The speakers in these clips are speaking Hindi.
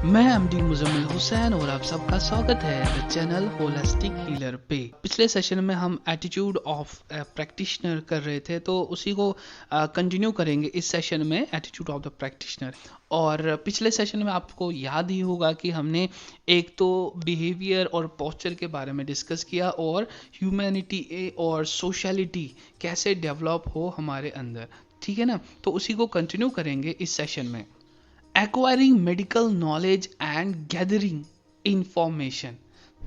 मैं एमडी मुजम्मिल हुसैन और आप सबका स्वागत है द चैनल होलिस्टिक हीलर पे। पिछले सेशन में हम एटीट्यूड ऑफ प्रैक्टिशनर कर रहे थे, तो उसी को कंटिन्यू करेंगे इस सेशन में, एटीट्यूड ऑफ द प्रैक्टिशनर। और पिछले सेशन में आपको याद ही होगा कि हमने एक तो बिहेवियर और पोस्चर के बारे में डिस्कस किया और ह्यूमैनिटी और सोशलिटी कैसे डेवलप हो हमारे अंदर, ठीक है ना। तो उसी को कंटिन्यू करेंगे इस सेशन में। Acquiring medical knowledge and gathering information.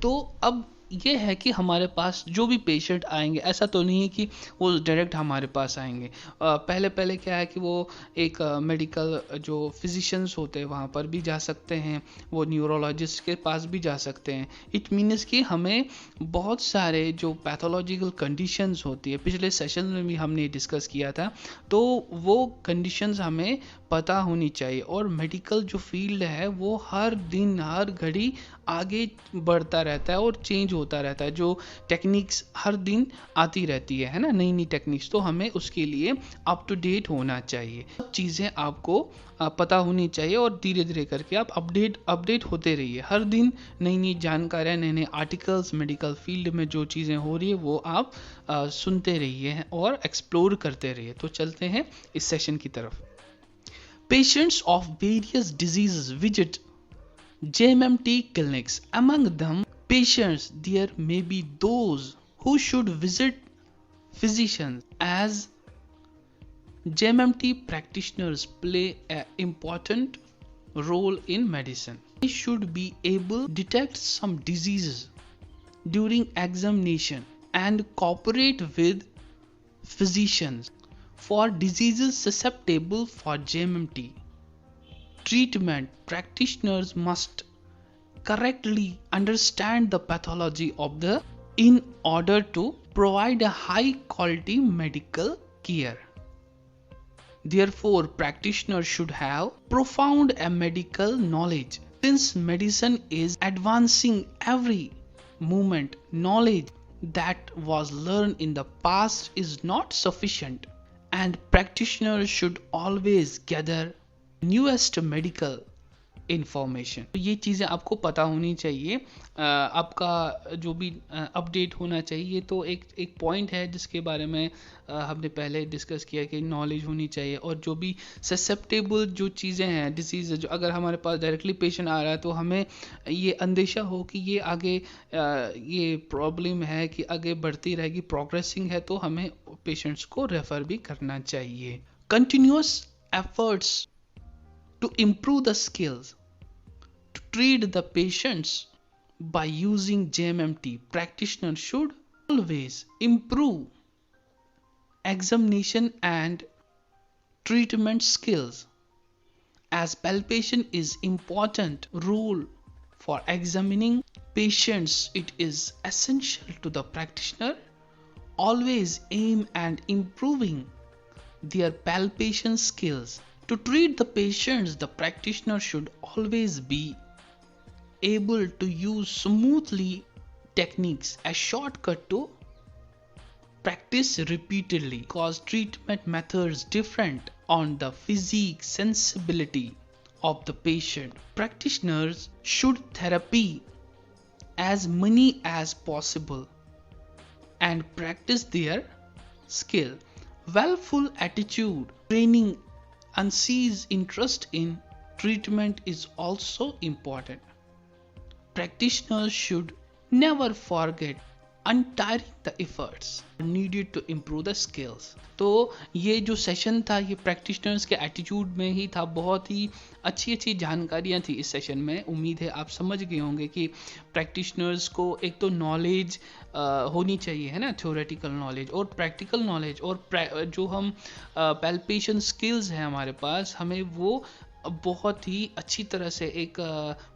तो अब ये है कि हमारे पास जो भी पेशेंट आएंगे, ऐसा तो नहीं है कि वो डायरेक्ट हमारे पास आएंगे। पहले पहले क्या है कि वो एक मेडिकल जो फिजिशियंस होते हैं वहाँ पर भी जा सकते हैं, वो न्यूरोलॉजिस्ट के पास भी जा सकते हैं। इट मीन्स कि हमें बहुत सारे जो पैथोलॉजिकल कंडीशंस होती है, पिछले सेशन में भी हमने डिस्कस किया था, तो वो कंडीशंस हमें पता होनी चाहिए। और मेडिकल जो फील्ड है वो हर दिन हर घड़ी आगे बढ़ता रहता है और चेंज होता रहता है। जो टेक्निक्स हर दिन आती रहती है ना, नई नई टेक्निक्स, तो हमें उसके लिए अप टू डेट होना चाहिए। सब चीज़ें आपको पता होनी चाहिए और धीरे धीरे करके आप अपडेट होते रहिए। हर दिन नई नई जानकारियाँ, नए नए आर्टिकल्स मेडिकल फील्ड में जो चीज़ें हो रही है वो आप सुनते रहिए और एक्सप्लोर करते रहिए। तो चलते हैं इस सेशन की तरफ। Patients of various diseases visit JMMT clinics. Among them, patients there may be those who should visit physicians, as JMMT practitioners play an important role in medicine. They should be able to detect some diseases during examination and cooperate with physicians for diseases susceptible for JMMT treatment. Practitioners must correctly understand the pathology of the in order to provide a high quality medical care. Therefore, practitioners should have profound medical knowledge. Since medicine is advancing every moment, knowledge that was learned in the past is not sufficient, and practitioners should always gather newest medical information. तो ये चीज़ें आपको पता होनी चाहिए, आपका जो भी अपडेट होना चाहिए। तो एक पॉइंट है जिसके बारे में हमने पहले डिस्कस किया कि नॉलेज होनी चाहिए। और जो भी ससेप्टेबल जो चीज़ें हैं, डिसीज़, जो अगर हमारे पास डायरेक्टली पेशेंट आ रहा है तो हमें ये अंदेशा हो कि ये आगे ये प्रॉब्लम है कि आगे बढ़ती रहेगी, प्रोग्रेसिंग है, तो हमें पेशेंट्स को रेफ़र भी करना चाहिए। Continuous efforts to improve the skills to treat the patients by using JMMT, practitioners should always improve examination and treatment skills, as palpation is important rule for examining patients. It is essential to the practitioner always aim at improving their palpation skills. To treat the patients, the practitioner should always be able to use smoothly techniques, a shortcut to practice repeatedly, because treatment methods different on the physique sensibility of the patient. Practitioners should therapy as many as possible and practice their skill. Willful attitude training and cease interest in treatment is also important. Practitioners should never forget untiring the efforts needed to improve the skills. तो ये जो सेशन था ये प्रैक्टिशनर्स के एटीट्यूड में ही था। बहुत ही अच्छी अच्छी जानकारियाँ थी इस सेशन में। उम्मीद है आप समझ गए होंगे कि प्रैक्टिशनर्स को एक तो नॉलेज होनी चाहिए, है ना, थ्योरेटिकल नॉलेज और प्रैक्टिकल नॉलेज, और जो हम पैल्पेशन स्किल्स हैं हमारे पास, हमें वो बहुत ही अच्छी तरह से एक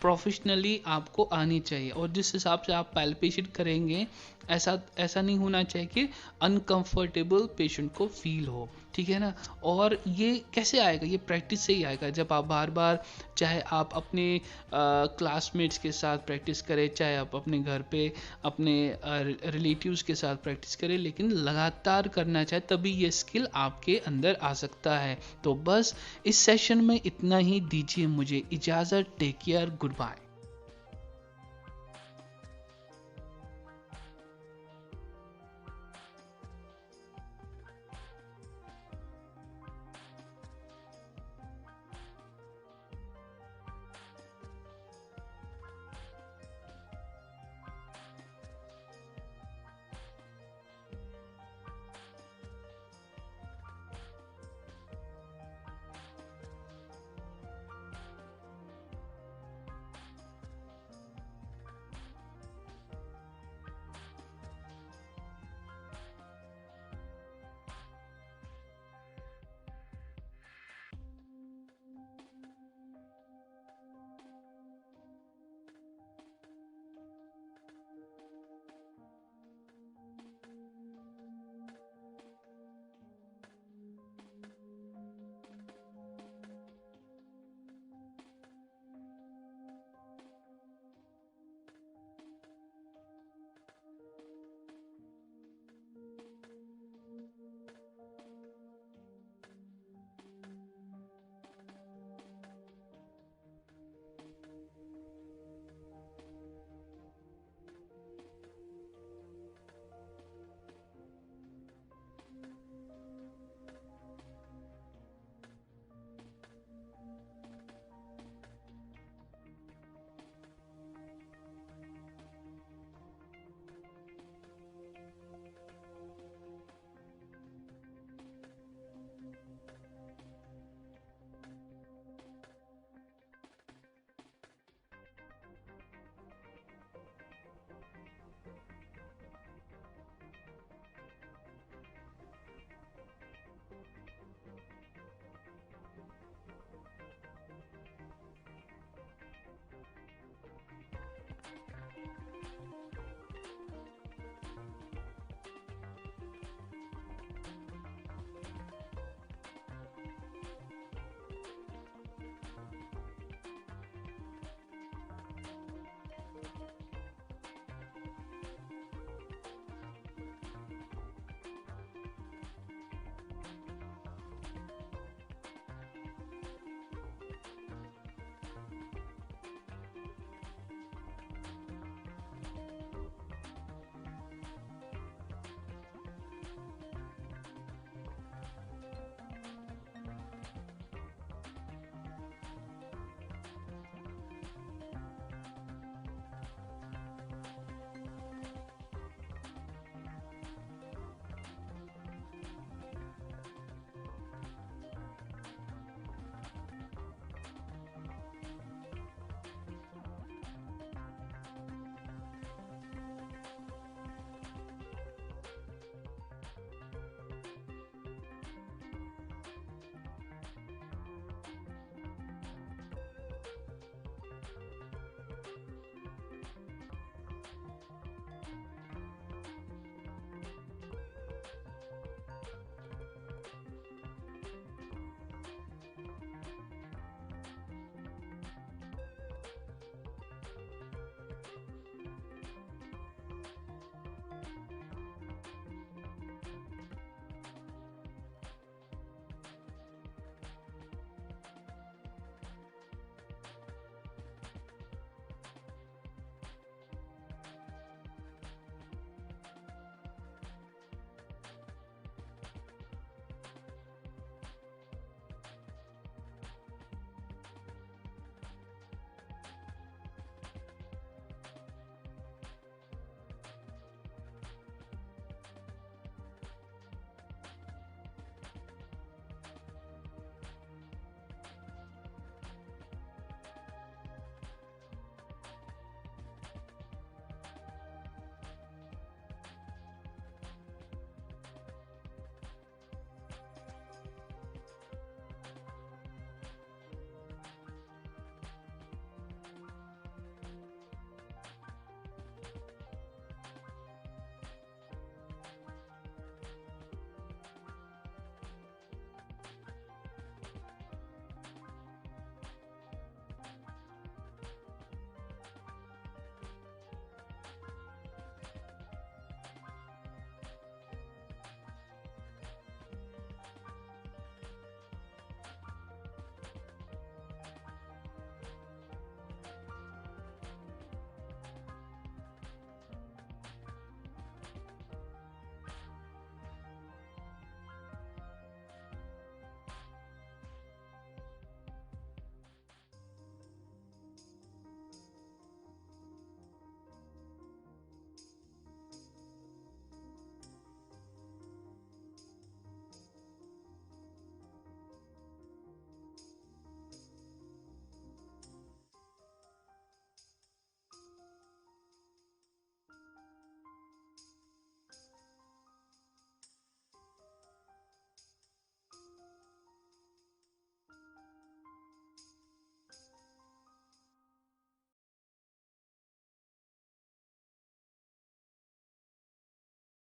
प्रोफेशनली आपको आनी चाहिए, और जिस हिसाब से आप पैल्पेशन करेंगे ऐसा ऐसा नहीं होना चाहिए कि अनकंफर्टेबल पेशेंट को फील हो, ठीक है ना। और ये कैसे आएगा, ये प्रैक्टिस से ही आएगा, जब आप बार बार, चाहे आप अपने क्लासमेट्स के साथ प्रैक्टिस करें, चाहे आप अपने घर पे अपने रिलेटिव्स के साथ प्रैक्टिस करें, लेकिन लगातार करना चाहिए, तभी ये स्किल आपके अंदर आ सकता है। तो बस इस सेशन में इतना ही, दीजिए मुझे इजाज़त। Take care, good bye.